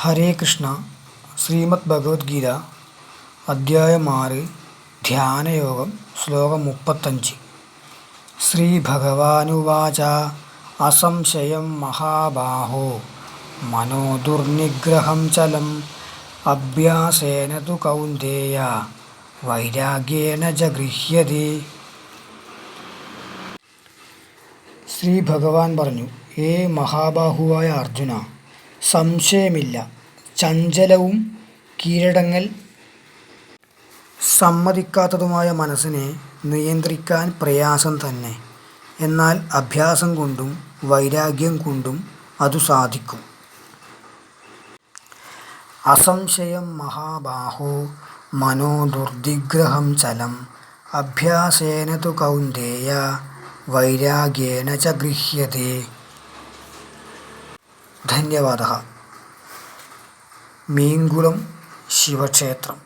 ഹരേ കൃഷ്ണ. ശ്രീമദ് ഭഗവത്ഗീത അധ്യായം 6 ധ്യാനയോഗം ശ്ലോകം 35. ശ്രീഭഗവാനുവാച അസംശയം മഹാബാഹോ മനോ ദുർനിഗ്രഹം ചലം അഭ്യാസേന തു കൗന്ദേയ വൈരാഗ്യേന ച ഗൃഹ്യതേ. ശ്രീ ഭഗവാൻ പറഞ്ഞു, ഏ മഹാബാഹുവായ അർജുന, സംശയമില്ല, ചഞ്ചലവും കീഴടങ്ങൽ സമ്മതിക്കാത്തതുമായ മനസ്സിനെ നിയന്ത്രിക്കാൻ പ്രയാസം തന്നെ. എന്നാൽ അഭ്യാസം കൊണ്ടും വൈരാഗ്യം കൊണ്ടും അതു സാധിക്കും. അസംശയം മഹാബാഹോ മനോ ദുർനിഗ്രഹം ചലം അഭ്യാസേന തു കൗന്ദേയ വൈരാഗ്യേന ച ഗൃഹ്യതേ. ധന്യവാദഃ. മീങ്കുളം ശിവക്ഷേത്രം.